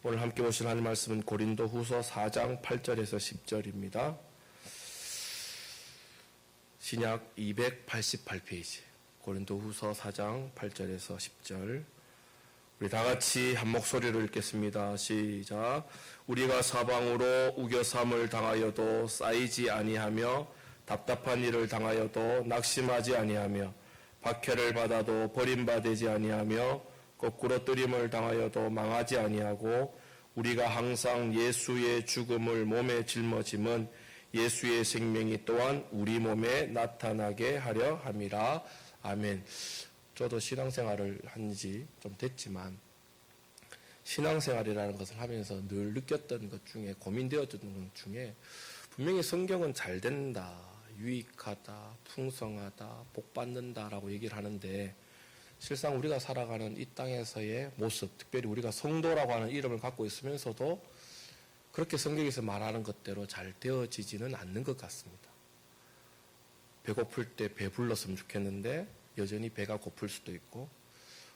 오늘 함께 보실 하나님 말씀은 고린도후서 4장 8절에서 10절입니다. 신약 288페이지 고린도후서 4장 8절에서 10절. 우리 다 같이 한 목소리로 읽겠습니다. 시작. 우리가 사방으로 우겨삼을 당하여도 쌓이지 아니하며 답답한 일을 당하여도 낙심하지 아니하며 박해를 받아도 버림받지 아니하며 거꾸로 뜨림을 당하여도 망하지 아니하고 우리가 항상 예수의 죽음을 몸에 짊어짐은 예수의 생명이 또한 우리 몸에 나타나게 하려 함이라. 아멘. 저도 신앙생활을 한 지 좀 됐지만 신앙생활이라는 것을 하면서 늘 느꼈던 것 중에 고민되었던 것 중에 분명히 성경은 잘 된다, 유익하다, 풍성하다, 복받는다라고 얘기를 하는데 실상 우리가 살아가는 이 땅에서의 모습, 특별히 우리가 성도라고 하는 이름을 갖고 있으면서도 그렇게 성경에서 말하는 것대로 잘 되어지지는 않는 것 같습니다. 배고플 때 배불렀으면 좋겠는데 여전히 배가 고플 수도 있고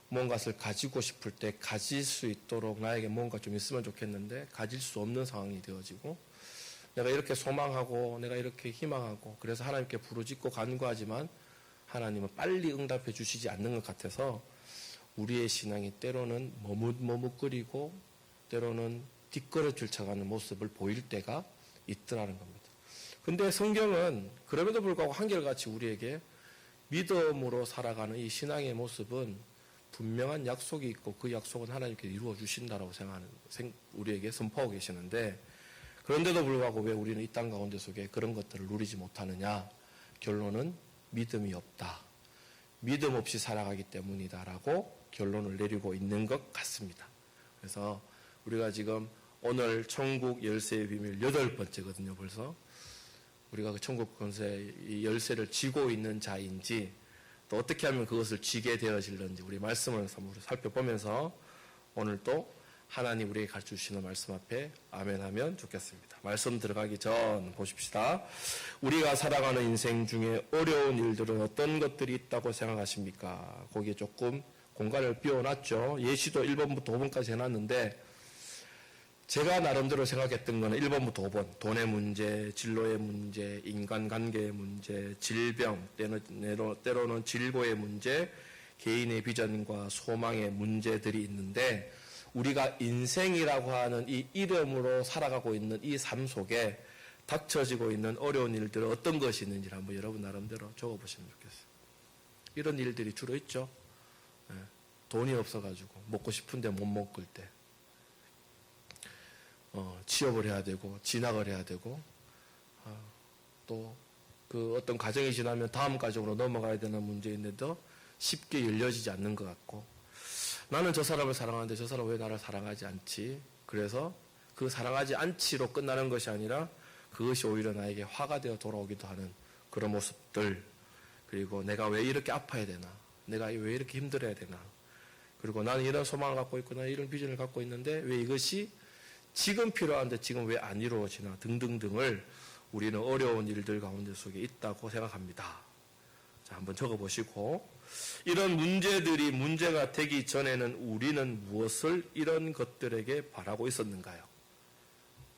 뭔가를 가지고 싶을 때 가질 수 있도록 나에게 뭔가 좀 있으면 좋겠는데 가질 수 없는 상황이 되어지고 내가 이렇게 소망하고 내가 이렇게 희망하고 그래서 하나님께 부르짖고 간구하지만 하나님은 빨리 응답해 주시지 않는 것 같아서 우리의 신앙이 때로는 머뭇머뭇거리고 때로는 뒷걸음질 쳐가는 모습을 보일 때가 있더라는 겁니다. 근데 성경은 그럼에도 불구하고 한결같이 우리에게 믿음으로 살아가는 이 신앙의 모습은 분명한 약속이 있고 그 약속은 하나님께 이루어 주신다라고 생각하는 우리에게 선포하고 계시는데 그런데도 불구하고 왜 우리는 이 땅 가운데 속에 그런 것들을 누리지 못하느냐? 결론은 믿음이 없다. 믿음 없이 살아가기 때문이다라고 결론을 내리고 있는 것 같습니다. 그래서 우리가 지금 오늘 천국 열쇠의 비밀 8번째거든요. 벌써 우리가 그 천국 권세의 열쇠를 쥐고 있는 자인지 또 어떻게 하면 그것을 쥐게 되어질는지 우리 말씀을 살펴보면서 오늘 또 하나님 우리에게 가르쳐주시는 말씀 앞에 아멘하면 좋겠습니다. 말씀 들어가기 전 보십시다. 우리가 살아가는 인생 중에 어려운 일들은 어떤 것들이 있다고 생각하십니까? 거기에 조금 공간을 비워놨죠. 예시도 1번부터 5번까지 해놨는데 제가 나름대로 생각했던 거는 1번부터 5번 돈의 문제, 진로의 문제, 인간관계의 문제, 질병, 때로는 질고의 문제, 개인의 비전과 소망의 문제들이 있는데 우리가 인생이라고 하는 이 이름으로 살아가고 있는 이 삶 속에 닥쳐지고 있는 어려운 일들은 어떤 것이 있는지를 한번 여러분 나름대로 적어보시면 좋겠어요. 이런 일들이 주로 있죠. 돈이 없어가지고 먹고 싶은데 못 먹을 때 취업을 해야 되고 진학을 해야 되고 또 그 어떤 가정이 지나면 다음 가정으로 넘어가야 되는 문제인데도 쉽게 열려지지 않는 것 같고 나는 저 사람을 사랑하는데 저 사람 왜 나를 사랑하지 않지? 그래서 그 사랑하지 않지로 끝나는 것이 아니라 그것이 오히려 나에게 화가 되어 돌아오기도 하는 그런 모습들. 그리고 내가 왜 이렇게 아파야 되나? 내가 왜 이렇게 힘들어야 되나? 그리고 나는 이런 소망을 갖고 있고 나는 이런 비전을 갖고 있는데 왜 이것이 지금 필요한데 지금 왜 안 이루어지나 등등등을 우리는 어려운 일들 가운데 속에 있다고 생각합니다. 자, 한번 적어보시고 이런 문제들이 문제가 되기 전에는 우리는 무엇을 이런 것들에게 바라고 있었는가요?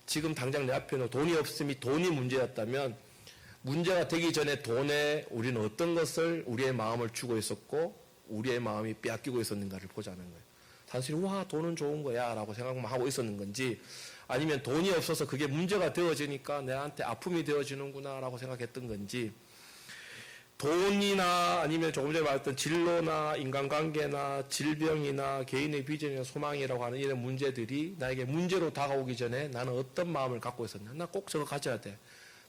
지금 당장 내 앞에는 돈이 없음이 돈이 문제였다면 문제가 되기 전에 돈에 우리는 어떤 것을 우리의 마음을 주고 있었고 우리의 마음이 빼앗기고 있었는가를 보자는 거예요. 단순히 와 돈은 좋은 거야 라고 생각만 하고 있었는 건지 아니면 돈이 없어서 그게 문제가 되어지니까 내한테 아픔이 되어지는구나 라고 생각했던 건지 돈이나 아니면 조금 전에 말했던 진로나 인간관계나 질병이나 개인의 비전이나 소망이라고 하는 이런 문제들이 나에게 문제로 다가오기 전에 나는 어떤 마음을 갖고 있었나? 나 꼭 저거 가져야 돼.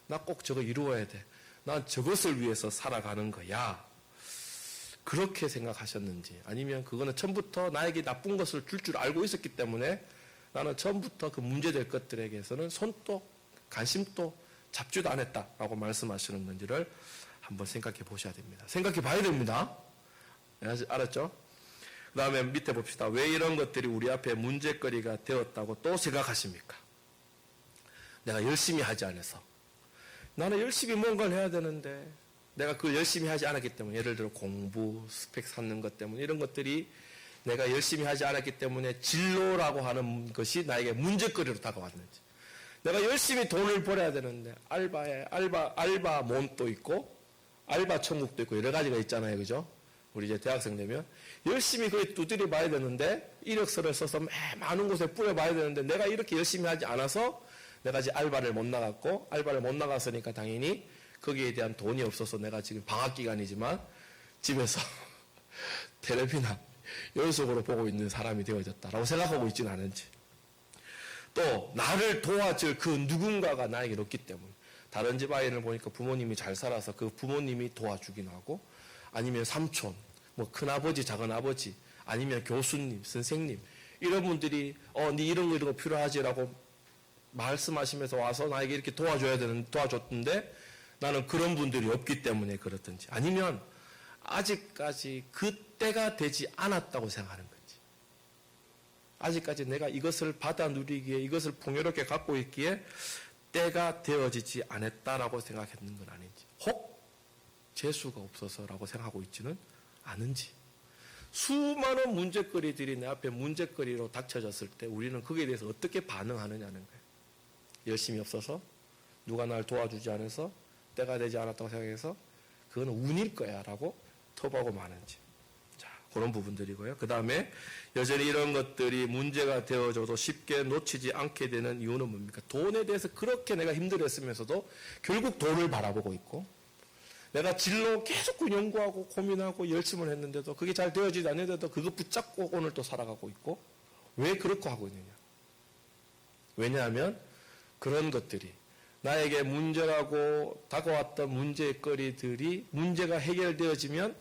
나 꼭 저거 이루어야 돼. 난 저것을 위해서 살아가는 거야. 그렇게 생각하셨는지 아니면 그거는 처음부터 나에게 나쁜 것을 줄 알고 있었기 때문에 나는 처음부터 그 문제될 것들에게서는 손도 관심도 잡지도 않았다라고 말씀하시는 건지를 한번 생각해 보셔야 됩니다. 생각해 봐야 됩니다. 알았죠? 그 다음에 밑에 봅시다. 왜 이런 것들이 우리 앞에 문제거리가 되었다고 또 생각하십니까? 내가 열심히 하지 않아서. 나는 열심히 뭔가를 해야 되는데 내가 그걸 열심히 하지 않았기 때문에 예를 들어 공부, 스펙 쌓는 것 때문에 이런 것들이 내가 열심히 하지 않았기 때문에 진로라고 하는 것이 나에게 문제거리로 다가왔는지. 내가 열심히 돈을 벌어야 되는데 알바 몸도 있고 알바 천국도 있고 여러 가지가 있잖아요. 그죠? 우리 이제 대학생 되면 열심히 거기 두드려 봐야 되는데 이력서를 써서 많은 곳에 뿌려봐야 되는데 내가 이렇게 열심히 하지 않아서 내가 지금 알바를 못 나갔고 알바를 못 나갔으니까 당연히 거기에 대한 돈이 없어서 내가 지금 방학 기간이지만 집에서 텔레비나 연속으로 보고 있는 사람이 되어졌다라고 생각하고 있지는 않은지, 또 나를 도와줄 그 누군가가 나에게 없기 때문에 다른 집 아이를 보니까 부모님이 잘 살아서 그 부모님이 도와주긴 하고, 아니면 삼촌, 뭐 큰아버지, 작은아버지, 아니면 교수님, 선생님 이런 분들이 네 이런 거 필요하지라고 말씀하시면서 와서 나에게 이렇게 도와줬는데 나는 그런 분들이 없기 때문에 그렇든지, 아니면 아직까지 그때가 되지 않았다고 생각하는 건지, 아직까지 내가 이것을 받아 누리기에 이것을 풍요롭게 갖고 있기에 때가 되어지지 않았다라고 생각했는 건 아닌지, 혹 재수가 없어서라고 생각하고 있지는 않은지, 수많은 문제거리들이 내 앞에 문제거리로 닥쳐졌을 때 우리는 거기에 대해서 어떻게 반응하느냐는 거예요. 열심히 없어서, 누가 날 도와주지 않아서, 때가 되지 않았다고 생각해서 그건 운일 거야 라고 톱하고 마는지. 자, 그런 부분들이고요. 그 다음에 여전히 이런 것들이 문제가 되어져도 쉽게 놓치지 않게 되는 이유는 뭡니까? 돈에 대해서 그렇게 내가 힘들었으면서도 결국 돈을 바라보고 있고, 내가 진로 계속 연구하고 고민하고 열심을 했는데도 그게 잘 되어지지 않는데도 그거 붙잡고 오늘 또 살아가고 있고, 왜 그렇게 하고 있느냐? 왜냐하면 그런 것들이 나에게 문제라고 다가왔던 문제거리들이 문제가 해결되어지면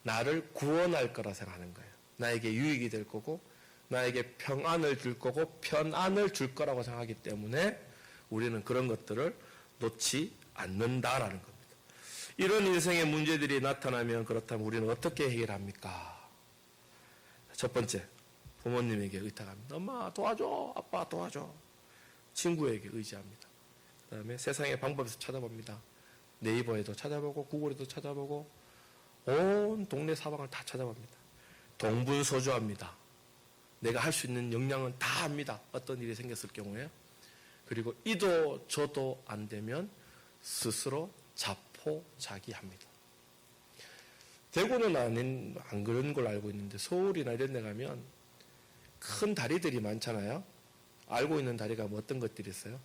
나를 구원할 거라 생각하는 거예요. 나에게 유익이 될 거고 나에게 평안을 줄 거고 편안을 줄 거라고 생각하기 때문에 우리는 그런 것들을 놓지 않는다라는 겁니다. 이런 인생의 문제들이 나타나면 그렇다면 우리는 어떻게 해결합니까? 첫 번째, 부모님에게 의탁합니다. 엄마 도와줘, 아빠 도와줘. 친구에게 의지합니다. 그 다음에 세상의 방법에서 찾아봅니다. 네이버에도 찾아보고 구글에도 찾아보고 온 동네 사방을 다 찾아봅니다. 동분서주합니다. 내가 할 수 있는 역량은 다 합니다. 어떤 일이 생겼을 경우에. 그리고 이도 저도 안 되면 스스로 자포자기합니다. 대구는 안 그런 걸 알고 있는데 서울이나 이런 데 가면 큰 다리들이 많잖아요. 알고 있는 다리가 뭐 어떤 것들이 있어요?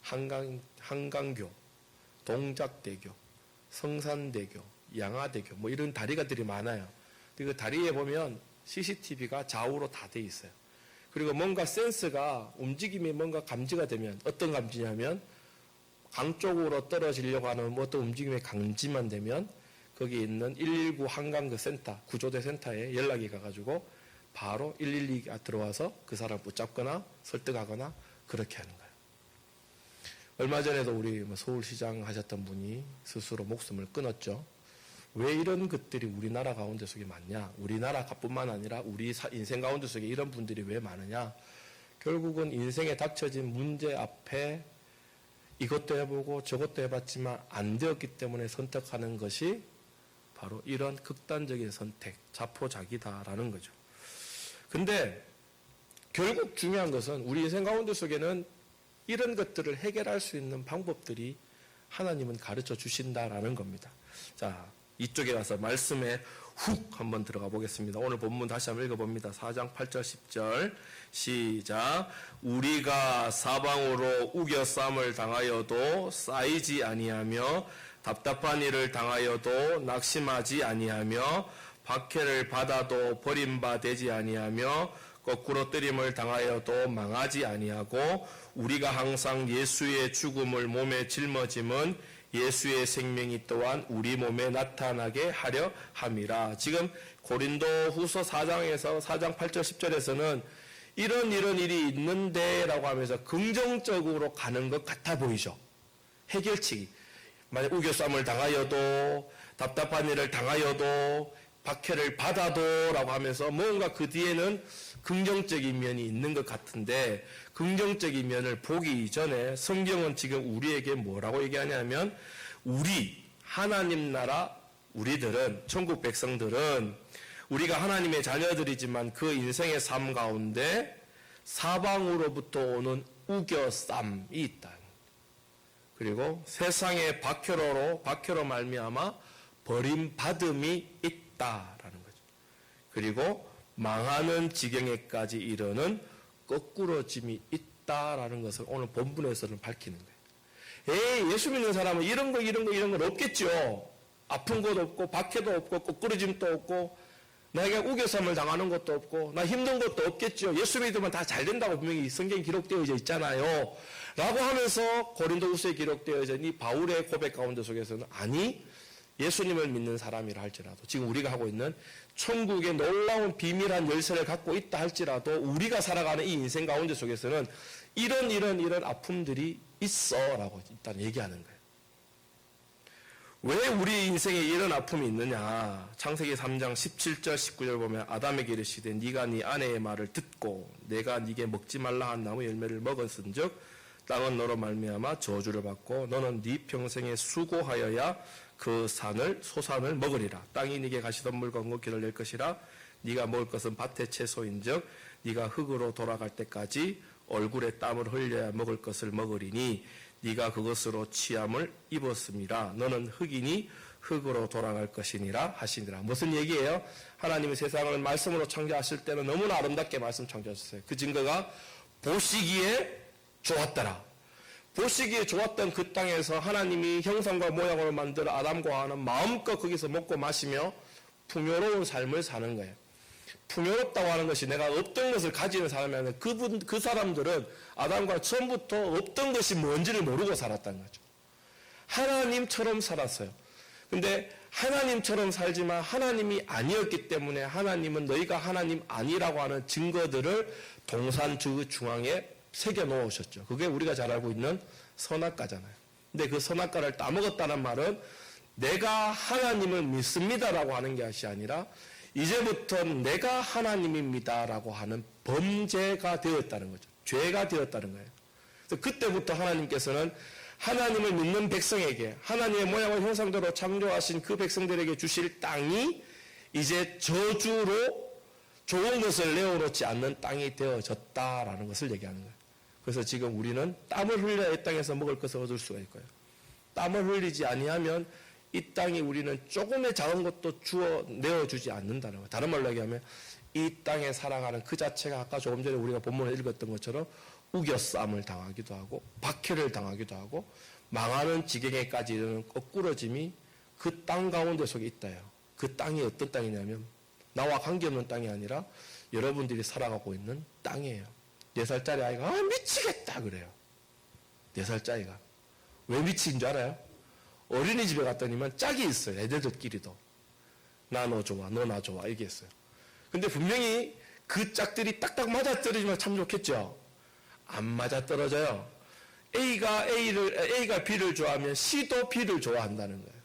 한강교, 동작대교, 성산대교, 양화대교 뭐 이런 다리가들이 많아요. 그 다리에 보면 CCTV가 좌우로 다 돼 있어요. 그리고 뭔가 센스가 움직임이 뭔가 감지가 되면 어떤 감지냐면 강 쪽으로 떨어지려고 하는 어떤 움직임의 감지만 되면 거기에 있는 119 한강 그 센터, 구조대 센터에 연락이 가가지고 바로 112가 들어와서 그 사람 붙잡거나 설득하거나 그렇게 하는 거예요. 얼마 전에도 우리 서울시장 하셨던 분이 스스로 목숨을 끊었죠. 왜 이런 것들이 우리나라 가운데 속에 많냐? 우리나라뿐만 아니라 우리 인생 가운데 속에 이런 분들이 왜 많으냐? 결국은 인생에 닥쳐진 문제 앞에 이것도 해보고 저것도 해봤지만 안 되었기 때문에 선택하는 것이 바로 이런 극단적인 선택, 자포자기다라는 거죠. 근데 결국 중요한 것은 우리 인생 가운데 속에는 이런 것들을 해결할 수 있는 방법들이 하나님은 가르쳐 주신다라는 겁니다. 자, 이쪽에 가서 말씀에 훅 한번 들어가 보겠습니다. 오늘 본문 다시 한번 읽어봅니다. 4장 8절 10절 시작. 우리가 사방으로 우겨쌈을 당하여도 쌓이지 아니하며 답답한 일을 당하여도 낙심하지 아니하며 박해를 받아도 버림받지 아니하며 거꾸로 뜨림을 당하여도 망하지 아니하고 우리가 항상 예수의 죽음을 몸에 짊어짐은 예수의 생명이 또한 우리 몸에 나타나게 하려 함이라. 지금 고린도 후서 4장에서 4장 8절 10절에서는 이런 일이 있는데 라고 하면서 긍정적으로 가는 것 같아 보이죠. 해결책이. 만약 우겨쌈을 당하여도 답답한 일을 당하여도 박해를 받아도 라고 하면서 뭔가 그 뒤에는 긍정적인 면이 있는 것 같은데 긍정적인 면을 보기 이전에 성경은 지금 우리에게 뭐라고 얘기하냐면 우리 하나님 나라 우리들은 천국 백성들은 우리가 하나님의 자녀들이지만 그 인생의 삶 가운데 사방으로부터 오는 우겨쌈이 있다. 그리고 세상의 박해로 말미암아 버림받음이 있다라는 거죠. 그리고 망하는 지경에까지 이르는 거꾸러짐이 있다라는 것을 오늘 본문에서는 밝히는 거예요. 예수 믿는 사람은 이런 건 없겠죠. 아픈 것도 없고 박해도 없고 거꾸러짐도 없고 나에게 우겨쌈을 당하는 것도 없고 나 힘든 것도 없겠죠. 예수 믿으면 다 잘 된다고 분명히 성경에 기록되어져 있잖아요. 라고 하면서 고린도후서에 기록되어져 있는 이 바울의 고백 가운데 속에서는 아니 예수님을 믿는 사람이라 할지라도 지금 우리가 하고 있는 천국의 놀라운 비밀한 열쇠를 갖고 있다 할지라도 우리가 살아가는 이 인생 가운데 속에서는 이런 아픔들이 있어라고 일단 얘기하는 거예요. 왜 우리 인생에 이런 아픔이 있느냐? 창세기 3장 17절 19절 보면 아담에게 이르시되 네가 네 아내의 말을 듣고 내가 네게 먹지 말라 한 나무 열매를 먹었은즉 땅은 너로 말미암아 저주를 받고 너는 네 평생에 수고하여야 그 소산을 먹으리라. 땅이 네게 가시덤물과 엉겅퀴를 낼 것이라. 네가 먹을 것은 밭의 채소인즉 네가 흙으로 돌아갈 때까지 얼굴에 땀을 흘려야 먹을 것을 먹으리니 네가 그것으로 취함을 입었음이라. 너는 흙이니 흙으로 돌아갈 것이니라 하시니라. 무슨 얘기예요? 하나님이 세상을 말씀으로 창조하실 때는 너무나 아름답게 말씀 창조하셨어요. 그 증거가 보시기에 좋았더라. 보시기에 좋았던 그 땅에서 하나님이 형상과 모양으로 만들어 아담과 하와는 마음껏 거기서 먹고 마시며 풍요로운 삶을 사는 거예요. 풍요롭다고 하는 것이 내가 없던 것을 가지는 사람이 아니라 그 사람들은 아담과 처음부터 없던 것이 뭔지를 모르고 살았다는 거죠. 하나님처럼 살았어요. 근데 하나님처럼 살지만 하나님이 아니었기 때문에 하나님은 너희가 하나님 아니라고 하는 증거들을 동산 중앙에 새겨 놓으셨죠. 그게 우리가 잘 알고 있는 선악과잖아요. 근데 그 선악과를 따먹었다는 말은 내가 하나님을 믿습니다라고 하는 것이 아니라 이제부터 내가 하나님입니다라고 하는 범죄가 되었다는 거죠. 죄가 되었다는 거예요. 그래서 그때부터 하나님께서는 하나님을 믿는 백성에게 하나님의 모양과 형상대로 창조하신 그 백성들에게 주실 땅이 이제 저주로 좋은 것을 내어놓지 않는 땅이 되어졌다라는 것을 얘기하는 거예요. 그래서 지금 우리는 땀을 흘려야 이 땅에서 먹을 것을 얻을 수가 있고요. 땀을 흘리지 아니하면 이 땅이 우리는 조금의 작은 것도 내어주지 않는다는 거예요. 다른 말로 얘기하면 이 땅에 살아가는 그 자체가 아까 조금 전에 우리가 본문에 읽었던 것처럼 우겨쌈을 당하기도 하고 박해를 당하기도 하고 망하는 지경에까지 이르는 거꾸러짐이 그 땅 가운데 속에 있다요. 그 땅이 어떤 땅이냐면 나와 관계없는 땅이 아니라 여러분들이 살아가고 있는 땅이에요. 4살짜리 아이가 미치겠다 그래요. 4살짜리가. 왜 미친 줄 알아요? 어린이집에 갔더니만 짝이 있어요. 애들끼리도. 나 너 좋아, 너 나 좋아 이게 있어요. 근데 분명히 그 짝들이 딱딱 맞아떨어지면 참 좋겠죠. 안 맞아떨어져요. A가 B를 좋아하면 C도 B를 좋아한다는 거예요.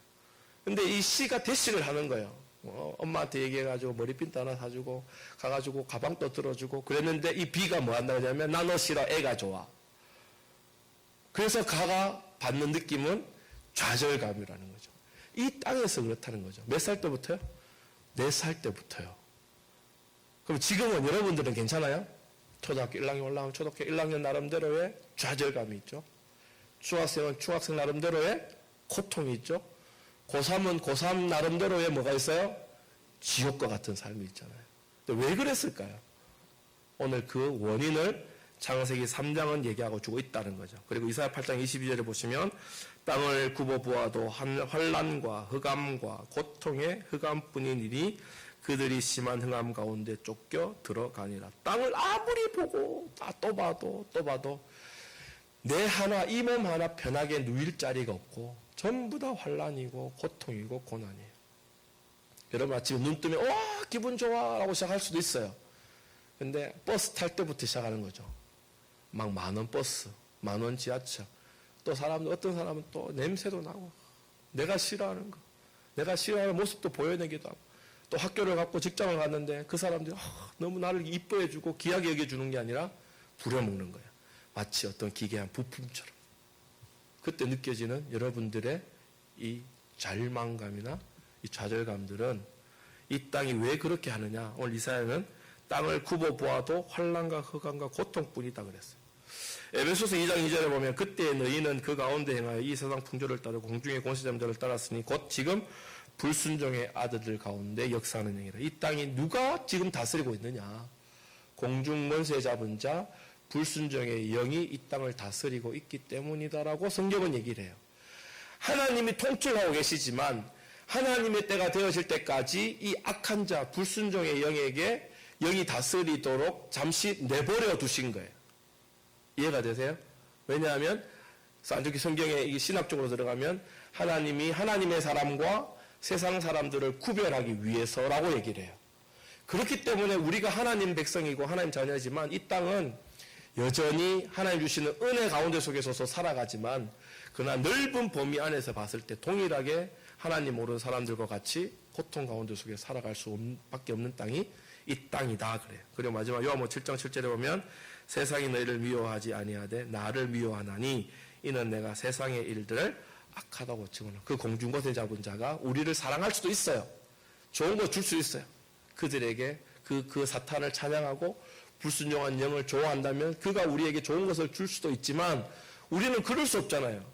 근데 이 C가 대식을 하는 거예요. 엄마한테 얘기해가지고 머리핀도 하나 사주고 가가지고 가방도 들어주고 그랬는데 이 B가 뭐 한다고 하냐면 나 너 싫어, 애가 좋아. 그래서 가가 받는 느낌은 좌절감이라는 거죠. 이 땅에서 그렇다는 거죠. 몇 살 때부터요? 4살 때부터요. 그럼 지금은 여러분들은 괜찮아요? 초등학교 1학년 올라가면 초등학교 1학년 나름대로의 좌절감이 있죠. 중학생은 중학생 나름대로의 고통이 있죠. 고3은 고3 나름대로의 뭐가 있어요? 지옥과 같은 삶이 있잖아요. 근데 왜 그랬을까요? 오늘 그 원인을 창세기 3장은 얘기하고 주고 있다는 거죠. 그리고 이사야 8장 22절에 보시면 땅을 굽어보아도 환난과 흑암과 고통의 흑암뿐이니 그들이 심한 흑암 가운데 쫓겨 들어가니라. 땅을 아무리 보고 또 봐도 내 하나 이 몸 하나 편하게 누일 자리가 없고 전부 다 환난이고 고통이고 고난이에요. 여러분 아침에 눈 뜨면 와 기분 좋아 라고 시작할 수도 있어요. 근데 버스 탈 때부터 시작하는 거죠. 막 10,000원 버스, 10,000원 지하철. 또 어떤 사람은 또 냄새도 나고 내가 싫어하는 거, 내가 싫어하는 모습도 보여내기도 하고 또 학교를 갖고 직장을 갔는데 그 사람들이 너무 나를 이뻐해주고 귀하게 여겨주는 게 아니라 부려먹는 거예요. 마치 어떤 기괴한 부품처럼. 그때 느껴지는 여러분들의 이 절망감이나 이 좌절감들은 이 땅이 왜 그렇게 하느냐? 오늘 이사야는 땅을 굽어 보아도 환난과 흑암과 고통뿐이다 그랬어요. 에베소서 2장 2절에 보면 그때 너희는 그 가운데 행하여 이 세상 풍조를 따르고 공중의 권세자들을 따랐으니 곧 지금 불순종의 아들들 가운데 역사하는 영이라. 이 땅이 누가 지금 다스리고 있느냐? 공중 권세 잡은 자 불순종의 영이 이 땅을 다스리고 있기 때문이다라고 성경은 얘기를 해요. 하나님이 통치하고 계시지만 하나님의 때가 되어질 때까지 이 악한 자 불순종의 영에게 영이 다스리도록 잠시 내버려 두신 거예요. 이해가 되세요? 왜냐하면 특히 성경에 신학적으로 들어가면 하나님이 하나님의 사람과 세상 사람들을 구별하기 위해서라고 얘기를 해요. 그렇기 때문에 우리가 하나님 백성이고 하나님 자녀지만 이 땅은 여전히 하나님 주시는 은혜 가운데 속에서 살아가지만 그러나 넓은 범위 안에서 봤을 때 동일하게 하나님 모르는 사람들과 같이 고통 가운데 속에 살아갈 수밖에 없는 땅이 이 땅이다 그래요. 그리고 마지막 요한복음 7장 7절에 보면 세상이 너희를 미워하지 아니하되 나를 미워하나니 이는 내가 세상의 일들을 악하다고 증언하고 그 공중권세 잡은 자가 우리를 사랑할 수도 있어요. 좋은 거 줄 수 있어요. 그들에게 그 사탄을 찬양하고 불순종한 영을 좋아한다면 그가 우리에게 좋은 것을 줄 수도 있지만 우리는 그럴 수 없잖아요.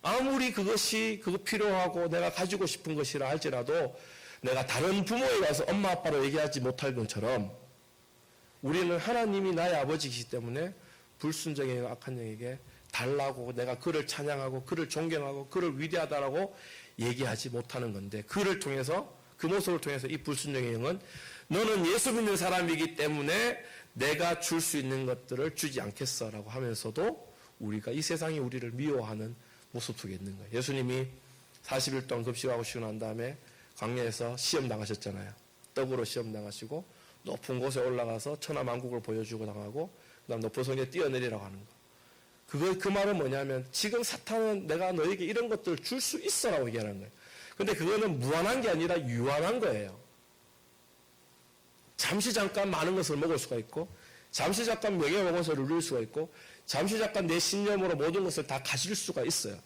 아무리 그것이 필요하고 내가 가지고 싶은 것이라 할지라도 내가 다른 부모에 가서 엄마 아빠로 얘기하지 못할 것처럼 우리는 하나님이 나의 아버지이기 때문에 불순종의 악한 영에게 달라고 내가 그를 찬양하고 그를 존경하고 그를 위대하다라고 얘기하지 못하는 건데 그를 통해서 그 모습을 통해서 이 불순종의 영은 너는 예수 믿는 사람이기 때문에 내가 줄 수 있는 것들을 주지 않겠어라고 하면서도 우리가 이 세상이 우리를 미워하는 모습 속에 있는 거예요. 예수님이 40일 동안 급식하고 쉬고 난 다음에 광야에서 시험 당하셨잖아요. 떡으로 시험 당하시고 높은 곳에 올라가서 천하만국을 보여주고 당하고 그다음 높은 성에 뛰어내리라고 하는 거. 그 말은 뭐냐면 지금 사탄은 내가 너에게 이런 것들을 줄 수 있어라고 얘기하는 거예요. 근데 그거는 무한한 게 아니라 유한한 거예요. 잠시 잠깐 많은 것을 먹을 수가 있고 잠시 잠깐 명예먹어서 누릴 수가 있고 잠시 잠깐 내 신념으로 모든 것을 다 가질 수가 있어요.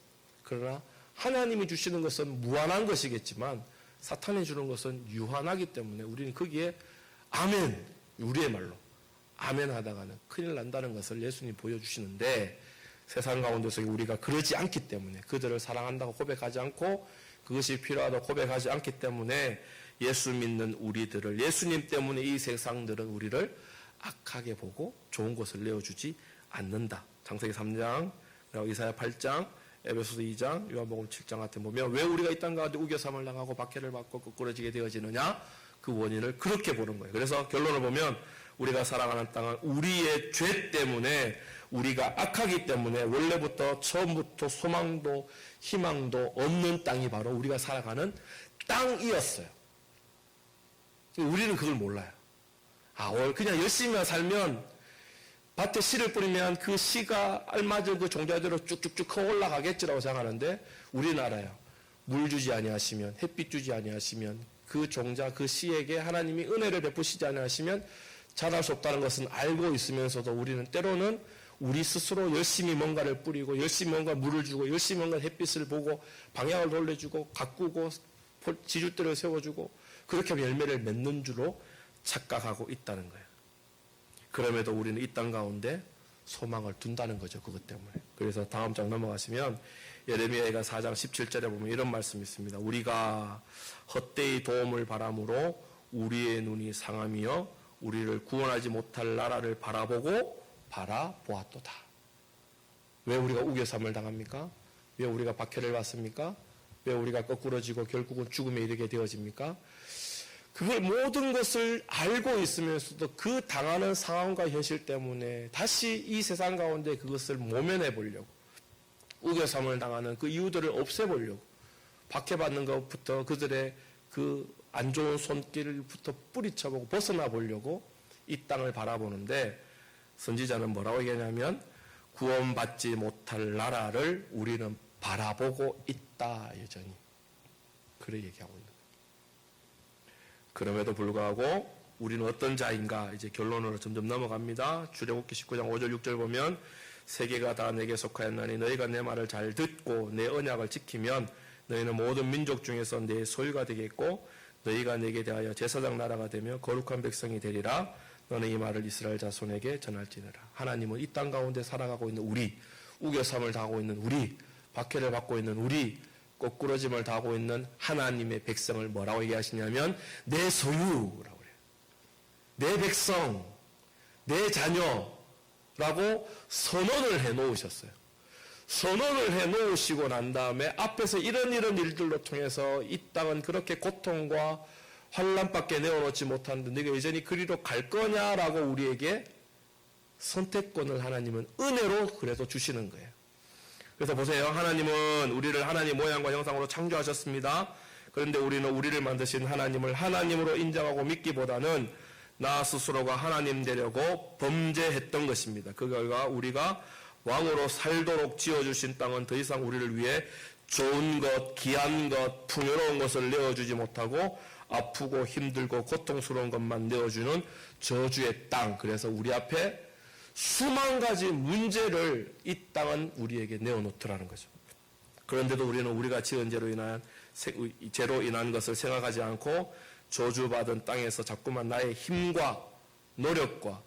그러나 하나님이 주시는 것은 무한한 것이겠지만 사탄이 주는 것은 유한하기 때문에 우리는 거기에 아멘, 우리의 말로 아멘 하다가는 큰일 난다는 것을 예수님이 보여주시는데 세상 가운데서 우리가 그러지 않기 때문에 그들을 사랑한다고 고백하지 않고 그것이 필요하다고 고백하지 않기 때문에 예수 믿는 우리들을 예수님 때문에 이 세상들은 우리를 악하게 보고 좋은 것을 내어주지 않는다. 창세기 3장, 이사야 8장, 에베소서 2장, 요한복음 7장 같은 보면 왜 우리가 이 땅 가운데 우겨삼을 당하고 박해를 받고 거꾸러지게 되어지느냐? 그 원인을 그렇게 보는 거예요. 그래서 결론을 보면 우리가 살아가는 땅은 우리의 죄 때문에 우리가 악하기 때문에 원래부터 처음부터 소망도 희망도 없는 땅이 바로 우리가 살아가는 땅이었어요. 우리는 그걸 몰라요. 그냥 열심히만 살면 밭에 씨를 뿌리면 그 씨가 알맞은 그 종자대로 쭉쭉쭉 커 올라가겠지라고 생각하는데 우리는 알아요. 물 주지 아니하시면 햇빛 주지 아니하시면 그 종자 그 씨에게 하나님이 은혜를 베푸시지 아니하시면 자랄 수 없다는 것은 알고 있으면서도 우리는 때로는 우리 스스로 열심히 뭔가를 뿌리고 열심히 뭔가 물을 주고 열심히 뭔가 햇빛을 보고 방향을 돌려주고 가꾸고 지줄대를 세워주고 그렇게 하면 열매를 맺는 줄로 착각하고 있다는 거예요. 그럼에도 우리는 이 땅 가운데 소망을 둔다는 거죠. 그것 때문에. 그래서 다음 장 넘어가시면 예레미야가 4장 17절에 보면 이런 말씀이 있습니다. 우리가 헛되이 도움을 바람으로 우리의 눈이 상함이여 우리를 구원하지 못할 나라를 바라보았도다. 왜 우리가 우겨삼을 당합니까? 왜 우리가 박해를 받습니까? 왜 우리가 거꾸러지고 결국은 죽음에 이르게 되어집니까? 그걸 모든 것을 알고 있으면서도 그 당하는 상황과 현실 때문에 다시 이 세상 가운데 그것을 모면해 보려고 우겨삼을 당하는 그 이유들을 없애보려고 박해받는 것부터 그들의 그 안 좋은 손길부터 뿌리쳐보고 벗어나 보려고 이 땅을 바라보는데 선지자는 뭐라고 얘기하냐면 구원받지 못할 나라를 우리는 바라보고 있다 여전히 그래 얘기하고 있는 거예요. 그럼에도 불구하고 우리는 어떤 자인가 이제 결론으로 점점 넘어갑니다. 출애굽기 19장 5절 6절 보면 세계가 다 내게 속하였나니 너희가 내 말을 잘 듣고 내 언약을 지키면 너희는 모든 민족 중에서 내 소유가 되겠고 너희가 내게 대하여 제사장 나라가 되며 거룩한 백성이 되리라. 너는 이 말을 이스라엘 자손에게 전할지니라. 하나님은 이 땅 가운데 살아가고 있는 우리, 우겨쌈을 당하고 있는 우리, 박해를 받고 있는 우리, 거꾸러짐을 당하고 있는 하나님의 백성을 뭐라고 얘기하시냐면 내 소유라고 그래요. 내 백성, 내 자녀라고 선언을 해놓으셨어요. 선언을 해놓으시고 난 다음에 앞에서 이런 일들로 통해서 이 땅은 그렇게 고통과 환난밖에 내어놓지 못하는데 네가 여전히 그리로 갈 거냐라고 우리에게 선택권을 하나님은 은혜로 그래도 주시는 거예요. 그래서 보세요. 하나님은 우리를 하나님 모양과 형상으로 창조하셨습니다. 그런데 우리는 우리를 만드신 하나님을 하나님으로 인정하고 믿기보다는 나 스스로가 하나님 되려고 범죄했던 것입니다. 그 결과 우리가 왕으로 살도록 지어주신 땅은 더 이상 우리를 위해 좋은 것, 귀한 것, 풍요로운 것을 내어주지 못하고 아프고 힘들고 고통스러운 것만 내어주는 저주의 땅. 그래서 우리 앞에 수만 가지 문제를 이 땅은 우리에게 내어놓더라는 거죠. 그런데도 우리는 우리가 지은 죄로 인한 것을 생각하지 않고 저주받은 땅에서 자꾸만 나의 힘과 노력과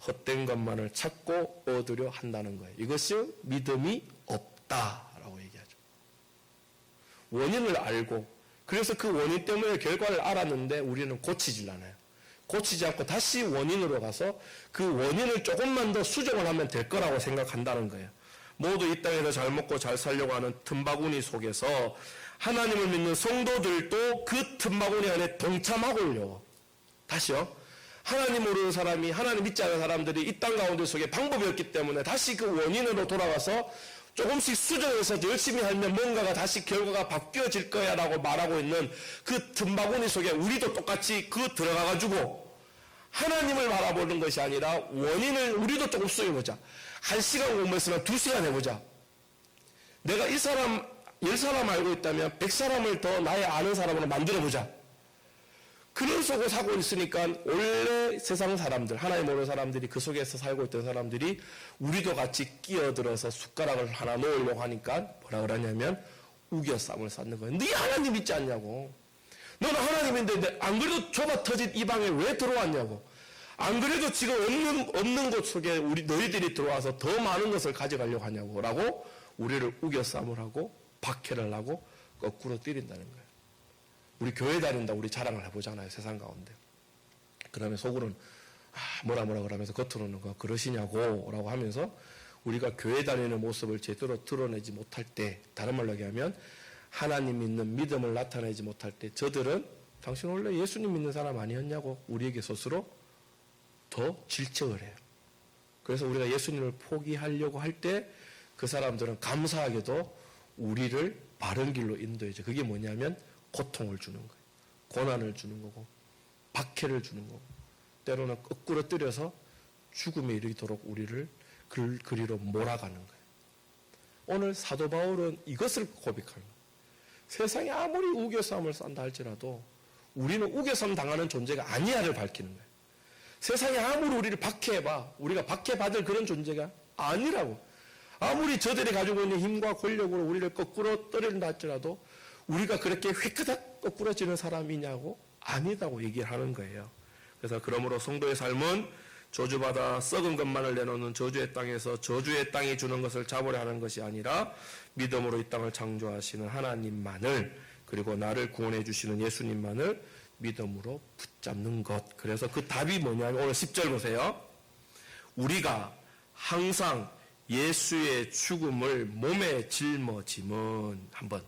헛된 것만을 찾고 얻으려 한다는 거예요. 이것이 믿음이 없다라고 얘기하죠. 원인을 알고 그래서 그 원인 때문에 결과를 알았는데 우리는 고치질 않아요. 고치지 않고 다시 원인으로 가서 그 원인을 조금만 더 수정을 하면 될 거라고 생각한다는 거예요. 모두 이 땅에서 잘 먹고 잘 살려고 하는 틈바구니 속에서 하나님을 믿는 성도들도 그 틈바구니 안에 동참하고요. 다시요. 하나님 모르는 사람이 하나님 믿지 않는 사람들이 이 땅 가운데 속에 방법이 없기 때문에 다시 그 원인으로 돌아가서 조금씩 수정해서 열심히 하면 뭔가가 다시 결과가 바뀌어질 거야 라고 말하고 있는 그 틈바구니 속에 우리도 똑같이 그 들어가가지고 하나님을 바라보는 것이 아니라 원인을 우리도 조금 수정해보자. 1시간 공부했으면 2시간 해보자. 내가 이 사람 10사람 알고 있다면 100사람을 더 나의 아는 사람으로 만들어보자. 그런 속을 사고 있으니까 원래 세상 사람들, 하나님 모르는 사람들이 그 속에서 살고 있던 사람들이 우리도 같이 끼어들어서 숟가락을 하나 놓으려고 하니까 뭐라 그러냐면 우겨쌈을 쌓는 거예요. 네 하나님 믿지 않냐고. 너는 하나님인데 안 그래도 좁아 터진 이 방에 왜 들어왔냐고. 안 그래도 지금 없는 곳 속에 너희들이 들어와서 더 많은 것을 가져가려고 하냐고 라고 우리를 우겨쌈을 하고 박해를 하고 거꾸로 때린다는 거예요. 우리 교회 다닌다 우리 자랑을 해보잖아요. 세상 가운데. 그러면 속으로는 뭐라 그러면서 겉으로는 그러시냐고 라고 하면서 우리가 교회 다니는 모습을 제대로 드러내지 못할 때, 다른 말로 얘기하면 하나님 믿는 믿음을 나타내지 못할 때 저들은 당신 원래 예수님 믿는 사람 아니었냐고 우리에게 스스로 더 질책을 해요. 그래서 우리가 예수님을 포기하려고 할 때 그 사람들은 감사하게도 우리를 바른 길로 인도해줘. 그게 뭐냐면 고통을 주는 거예요. 고난을 주는 거고 박해를 주는 거고 때로는 거꾸로 때려서 죽음에 이르도록 우리를 그리로 몰아가는 거예요. 오늘 사도 바울은 이것을 고백하는 거예요. 세상에 아무리 우겨쌈을 싼다 할지라도 우리는 우겨쌈 당하는 존재가 아니야를 밝히는 거예요. 세상에 아무리 우리를 박해해봐 우리가 박해받을 그런 존재가 아니라고. 아무리 저들이 가지고 있는 힘과 권력으로 우리를 거꾸로 떨어진다 할지라도 우리가 그렇게 휘크닥 거꾸러지는 사람이냐고 아니다고 얘기를 하는 거예요. 그래서 그러므로 성도의 삶은 저주받아 썩은 것만을 내놓는 저주의 땅에서 저주의 땅이 주는 것을 잡으려 하는 것이 아니라 믿음으로 이 땅을 창조하시는 하나님만을 그리고 나를 구원해 주시는 예수님만을 믿음으로 붙잡는 것. 그래서 그 답이 뭐냐면 오늘 10절 보세요. 우리가 항상 예수의 죽음을 몸에 짊어짐은 한번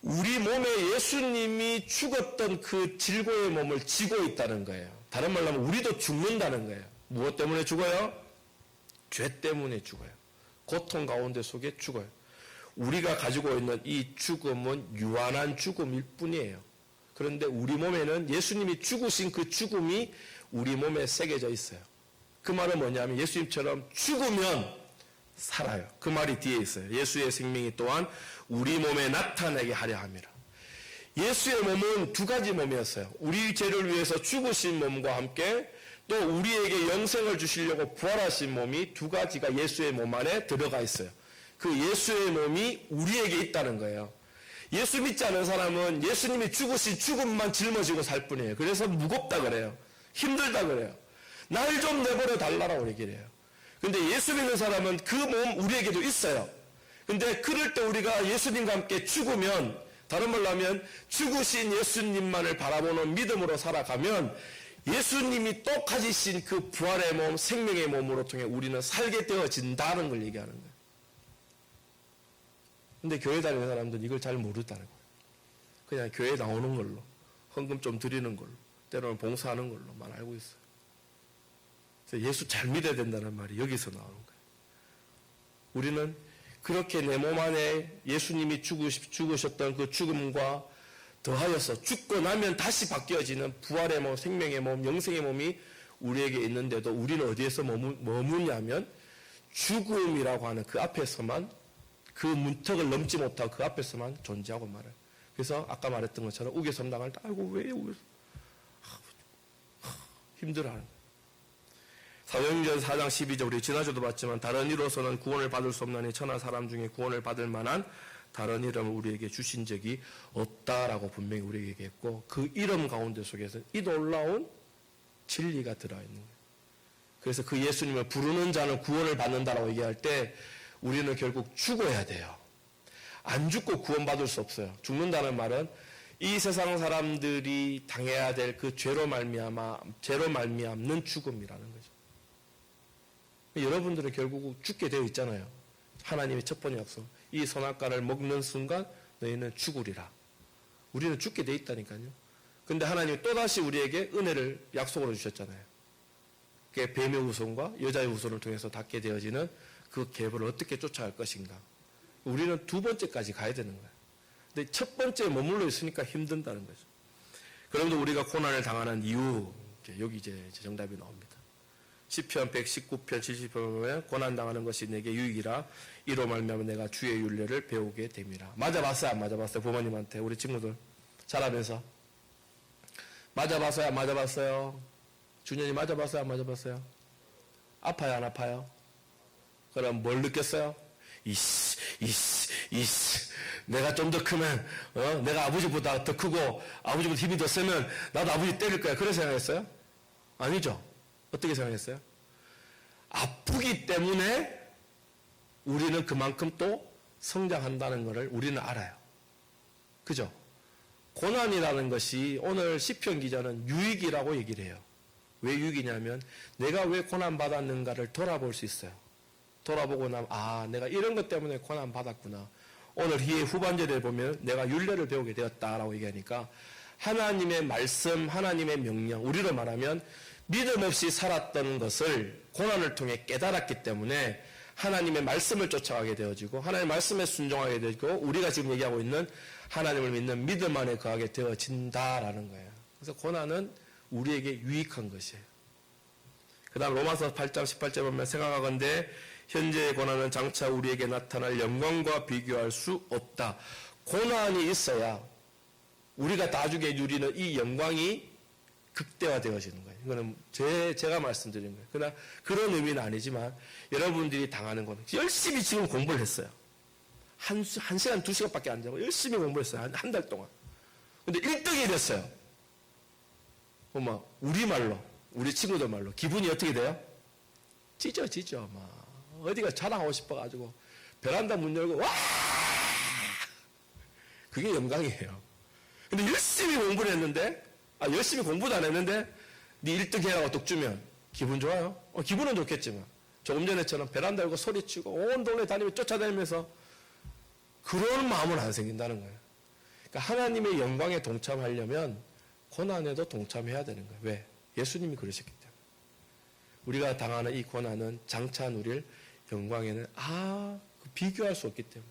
우리 몸에 예수님이 죽었던 그 질고의 몸을 지고 있다는 거예요. 다른 말로 하면 우리도 죽는다는 거예요. 무엇 때문에 죽어요? 죄 때문에 죽어요. 고통 가운데 속에 죽어요. 우리가 가지고 있는 이 죽음은 유한한 죽음일 뿐이에요. 그런데 우리 몸에는 예수님이 죽으신 그 죽음이 우리 몸에 새겨져 있어요. 그 말은 뭐냐면 예수님처럼 죽으면 살아요. 그 말이 뒤에 있어요. 예수의 생명이 또한 우리 몸에 나타나게 하려 함이라. 예수의 몸은 두 가지 몸이었어요. 우리 죄를 위해서 죽으신 몸과 함께 또 우리에게 영생을 주시려고 부활하신 몸이 두 가지가 예수의 몸 안에 들어가 있어요. 그 예수의 몸이 우리에게 있다는 거예요. 예수 믿지 않은 사람은 예수님이 죽으신 죽음만 짊어지고 살 뿐이에요. 그래서 무겁다 그래요. 힘들다 그래요. 날 좀 내버려 달라라고 얘기를 해요. 근데 예수 믿는 사람은 그 몸 우리에게도 있어요. 근데 그럴 때 우리가 예수님과 함께 죽으면, 다른 말로 하면 죽으신 예수님만을 바라보는 믿음으로 살아가면 예수님이 또 가지신 그 부활의 몸, 생명의 몸으로 통해 우리는 살게 되어진다는 걸 얘기하는 거예요. 근데 교회 다니는 사람들은 이걸 잘 모르다는 거예요. 그냥 교회 나오는 걸로, 헌금 좀 드리는 걸로, 때로는 봉사하는 걸로만 알고 있어요. 그래서 예수 잘 믿어야 된다는 말이 여기서 나오는 거예요. 우리는 그렇게 내 몸 안에 예수님이 죽으셨던 그 죽음과 더하여서 죽고 나면 다시 바뀌어지는 부활의 몸, 생명의 몸, 영생의 몸이 우리에게 있는데도 우리는 어디에서 머무냐면 죽음이라고 하는 그 앞에서만, 그 문턱을 넘지 못하고 그 앞에서만 존재하고 말아요. 그래서 아까 말했던 것처럼 우겨선당할 때 아이고 왜 우겨 힘들어하는 거예요. 사도행전 4장 12절 우리 지난주도 봤지만 다른 이로서는 구원을 받을 수 없나니 천하 사람 중에 구원을 받을 만한 다른 이름을 우리에게 주신 적이 없다라고 분명히 우리에게 얘기했고, 그 이름 가운데 속에서 이 놀라운 진리가 들어있는 거예요. 그래서 그 예수님을 부르는 자는 구원을 받는다라고 얘기할 때 우리는 결국 죽어야 돼요. 안 죽고 구원받을 수 없어요. 죽는다는 말은 이 세상 사람들이 당해야 될 그 죄로 말미암는 죽음이라는 거죠. 여러분들은 결국 죽게 되어 있잖아요. 하나님의 첫 번째 약속. 이 선악과를 먹는 순간 너희는 죽으리라. 우리는 죽게 되어 있다니까요. 근데 하나님이 또다시 우리에게 은혜를 약속으로 주셨잖아요. 그게 뱀의 후손과 여자의 후손을 통해서 닿게 되어지는 그 갭을 어떻게 쫓아갈 것인가. 우리는 두 번째까지 가야 되는 거예요. 근데 첫 번째에 머물러 있으니까 힘든다는 거죠. 그러면서 우리가 고난을 당하는 이유, 여기 이제 정답이 나옵니다. 시편 119편 70편 보면 고난당하는 것이 내게 유익이라 이로 말미암아 내가 주의 율례를 배우게 됨이라. 맞아봤어요? 안 맞아봤어요? 부모님한테 우리 친구들 자라면서 맞아봤어요? 안 맞아봤어요? 준현이 맞아봤어요? 안 맞아봤어요? 아파요? 안 아파요? 그럼 뭘 느꼈어요? 이씨 내가 좀 더 크면 내가 아버지보다 더 크고 아버지보다 힘이 더 세면 나도 아버지 때릴 거야. 그런 생각했어요? 아니죠. 어떻게 생각했어요? 아프기 때문에 우리는 그만큼 또 성장한다는 것을 우리는 알아요. 그죠? 고난이라는 것이 오늘 시편 기자는 유익이라고 얘기를 해요. 왜 유익이냐면 내가 왜 고난받았는가를 돌아볼 수 있어요. 돌아보고 나면 내가 이런 것 때문에 고난받았구나. 오늘 이 후반절에 보면 내가 율례를 배우게 되었다라고 얘기하니까 하나님의 말씀, 하나님의 명령, 우리로 말하면 믿음 없이 살았던 것을 고난을 통해 깨달았기 때문에 하나님의 말씀을 쫓아가게 되어지고 하나님의 말씀에 순종하게 되고 우리가 지금 얘기하고 있는 하나님을 믿는 믿음 안에 거하게 되어진다라는 거예요. 그래서 고난은 우리에게 유익한 것이에요. 그 다음 로마서 8장 18절 보면 생각하건대 현재의 고난은 장차 우리에게 나타날 영광과 비교할 수 없다. 고난이 있어야 우리가 나중에 누리는 이 영광이 극대화되어지는 거예요. 이거는 제가 말씀드린 거예요. 그러나 그런 의미는 아니지만 여러분들이 당하는 거는 열심히 지금 공부를 했어요. 한 시간, 2시간밖에 안 자고 열심히 공부를 했어요. 한 달 동안. 근데 1등이 됐어요. 우리말로, 우리 친구들 말로. 기분이 어떻게 돼요? 찢어. 어디가 자랑하고 싶어가지고 베란다 문 열고 와! 그게 영광이에요. 근데 열심히 공부를 했는데 열심히 공부도 안 했는데 네 1등 해라고 똑 주면 기분 좋아요? 기분은 좋겠지만 조금 전에처럼 베란다 열고 소리치고 온 동네 다니며 쫓아다니면서 그런 마음은 안 생긴다는 거예요. 그러니까 하나님의 영광에 동참하려면 고난에도 동참해야 되는 거예요. 왜? 예수님이 그러셨기 때문에. 우리가 당하는 이 고난은 장차 누릴 영광에는 비교할 수 없기 때문에.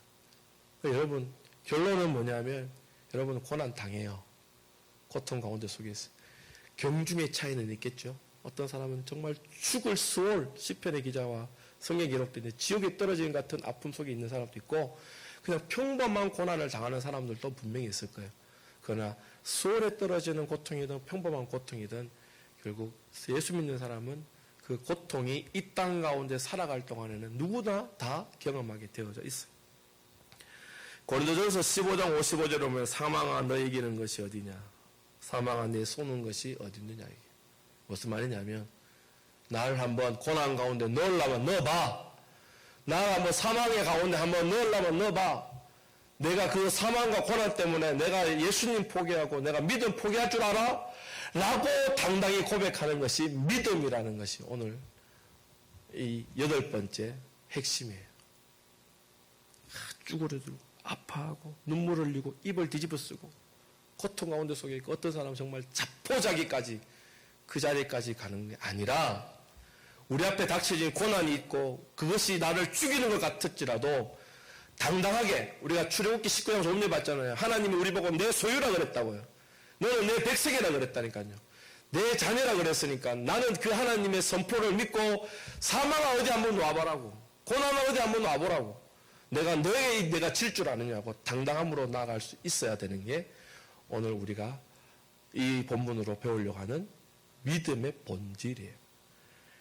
그러니까 여러분 결론은 뭐냐면 여러분은 고난 당해요. 고통 가운데 속에 있어요. 경중의 차이는 있겠죠. 어떤 사람은 정말 죽을 수올 시편의 기자와 성경에 기록된 지옥에 떨어지는 같은 아픔 속에 있는 사람도 있고 그냥 평범한 고난을 당하는 사람들도 분명히 있을 거예요. 그러나 수월에 떨어지는 고통이든 평범한 고통이든 결국 예수 믿는 사람은 그 고통이 이 땅 가운데 살아갈 동안에는 누구나 다 경험하게 되어져 있어요. 고린도전서 15장 55절에 보면 사망아 너 이기는 것이 어디냐, 사망아 내 쏘는 것이 어디 있느냐. 이게 무슨 말이냐면 나를 한번 고난 가운데 넣으려면 넣어봐. 나를 한번 사망의 가운데 한번 넣으려면 넣어봐. 내가 그 사망과 고난 때문에 내가 예수님 포기하고 내가 믿음 포기할 줄 알아? 라고 당당히 고백하는 것이 믿음이라는 것이 오늘 이 8번째 핵심이에요. 쭈그러들고 아파하고 눈물 흘리고 입을 뒤집어 쓰고 고통 가운데 속에 있고 어떤 사람은 정말 자포자기까지 그 자리까지 가는 게 아니라 우리 앞에 닥쳐진 고난이 있고 그것이 나를 죽이는 것 같을지라도 당당하게 우리가 출애굽기 19장 조문에 봤잖아요. 하나님이 우리 보고 내 소유라 그랬다고요. 너는 내 백성이라 그랬다니까요. 내 자녀라 그랬으니까 나는 그 하나님의 선포를 믿고 사망아 어디 한번 놔보라고, 고난아 어디 한번 놔보라고, 내가 질 줄 아느냐고 당당함으로 나아갈 수 있어야 되는 게 오늘 우리가 이 본문으로 배우려고 하는 믿음의 본질이에요.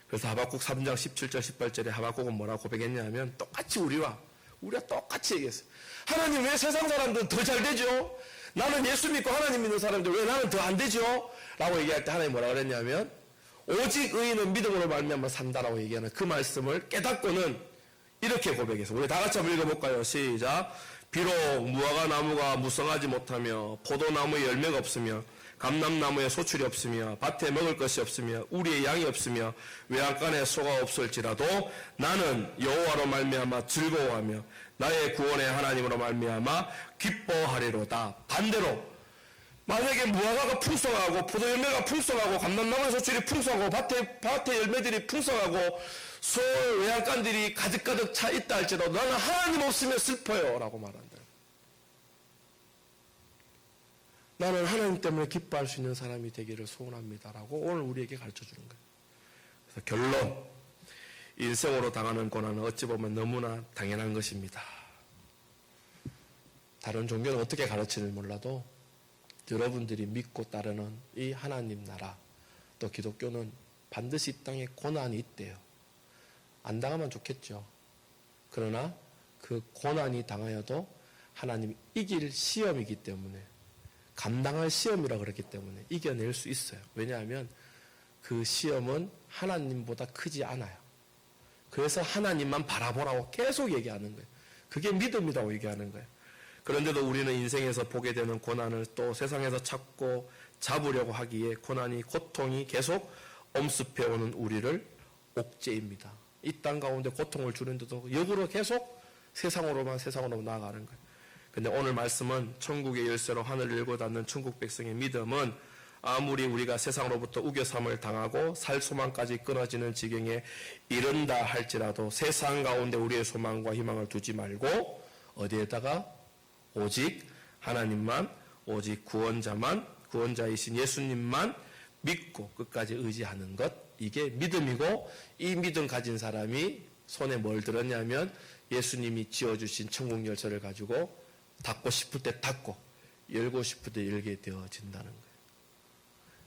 그래서 하박국 3장 17절 18절에 하박국은 뭐라고 고백했냐면 똑같이 우리가 똑같이 얘기했어요. 하나님 왜 세상 사람들은 더 잘 되죠? 나는 예수 믿고 하나님 믿는 사람들 왜 나는 더 안 되죠? 라고 얘기할 때 하나님 뭐라고 그랬냐면 오직 의인은 믿음으로 말미암아 산다라고 얘기하는 그 말씀을 깨닫고는 이렇게 고백해서 우리 다 같이 한번 읽어볼까요? 시작. 비록 무화과 나무가 무성하지 못하며 포도나무에 열매가 없으며 감람나무에 소출이 없으며 밭에 먹을 것이 없으며 우리의 양이 없으며 외양간에 소가 없을지라도 나는 여호와로 말미암아 즐거워하며 나의 구원의 하나님으로 말미암아 기뻐하리로다. 반대로 만약에 무화과가 풍성하고 포도 열매가 풍성하고 감람나무의 소출이 풍성하고 밭에 열매들이 풍성하고 소 외양간들이 가득가득 차 있다 할지라도 나는 하나님 없으면 슬퍼요 라고 말한다. 나는 하나님 때문에 기뻐할 수 있는 사람이 되기를 소원합니다라고 오늘 우리에게 가르쳐주는 거예요. 그래서 결론, 인생으로 당하는 고난은 어찌 보면 너무나 당연한 것입니다. 다른 종교는 어떻게 가르치는지 몰라도 여러분들이 믿고 따르는 이 하나님 나라, 또 기독교는 반드시 이 땅에 고난이 있대요. 안 당하면 좋겠죠. 그러나 그 고난이 당하여도 하나님 이길 시험이기 때문에, 감당할 시험이라 그랬기 때문에 이겨낼 수 있어요. 왜냐하면 그 시험은 하나님보다 크지 않아요. 그래서 하나님만 바라보라고 계속 얘기하는 거예요. 그게 믿음이라고 얘기하는 거예요. 그런데도 우리는 인생에서 보게 되는 고난을 또 세상에서 찾고 잡으려고 하기에 고통이 계속 엄습해오는 우리를 옥죄입니다. 이 땅 가운데 고통을 주는데도 역으로 계속 세상으로만 나아가는 거예요. 근데 오늘 말씀은 천국의 열쇠로 하늘을 열고 닫는 천국 백성의 믿음은 아무리 우리가 세상으로부터 우겨삼을 당하고 살 소망까지 끊어지는 지경에 이른다 할지라도 세상 가운데 우리의 소망과 희망을 두지 말고 어디에다가 오직 하나님만, 오직 구원자이신 예수님만 믿고 끝까지 의지하는 것, 이게 믿음이고, 이 믿음 가진 사람이 손에 뭘 들었냐면 예수님이 지어주신 천국 열쇠를 가지고 닫고 싶을 때 닫고 열고 싶을 때 열게 되어진다는 거예요.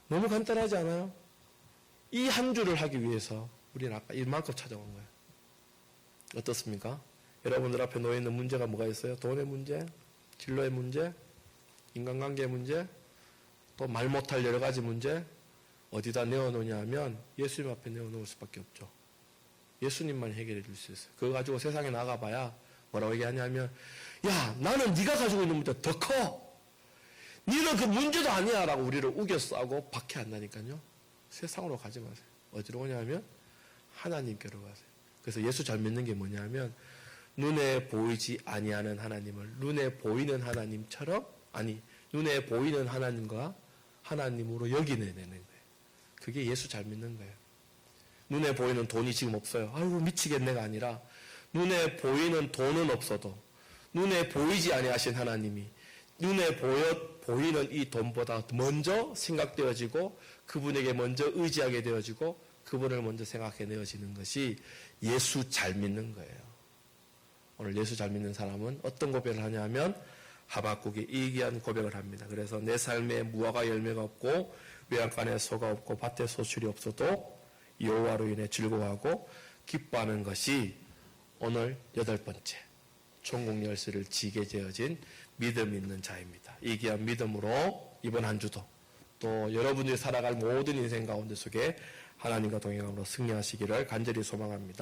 너무 간단하지 않아요? 이 한 줄을 하기 위해서 우리는 아까 이만큼 찾아온 거예요. 어떻습니까? 여러분들 앞에 놓여있는 문제가 뭐가 있어요? 돈의 문제, 진로의 문제, 인간관계의 문제, 또 말 못할 여러 가지 문제, 어디다 내어놓냐 하면 예수님 앞에 내어놓을 수밖에 없죠. 예수님만 해결해 줄 수 있어요. 그거 가지고 세상에 나가봐야 뭐라고 얘기하냐면, 야, 나는 네가 가지고 있는 문제가 더 커. 너는 그 문제도 아니야 라고 우리를 우겨싸고 박해한다니까요. 세상으로 가지 마세요. 어디로 오냐면 하나님께로 가세요. 그래서 예수 잘 믿는 게 뭐냐면 눈에 보이지 아니하는 하나님을 눈에 보이는 하나님처럼, 눈에 보이는 하나님과 하나님으로 여기내는 거예요. 그게 예수 잘 믿는 거예요. 눈에 보이는 돈이 지금 없어요. 아이고 미치겠네가 아니라 눈에 보이는 돈은 없어도 눈에 보이지 아니하신 하나님이 눈에 보이는 이 돈보다 먼저 생각되어지고 그분에게 먼저 의지하게 되어지고 그분을 먼저 생각해내어지는 것이 예수 잘 믿는 거예요. 오늘 예수 잘 믿는 사람은 어떤 고백을 하냐면 하박국이 이기한 고백을 합니다. 그래서 내 삶에 무화과 열매가 없고 외양간에 소가 없고 밭에 소출이 없어도 여호와로 인해 즐거워하고 기뻐하는 것이 오늘 8번째 천국 열쇠를 지게 되어진 믿음 있는 자입니다. 이 귀한 믿음으로 이번 한 주도 또 여러분들이 살아갈 모든 인생 가운데 속에 하나님과 동행함으로 승리하시기를 간절히 소망합니다.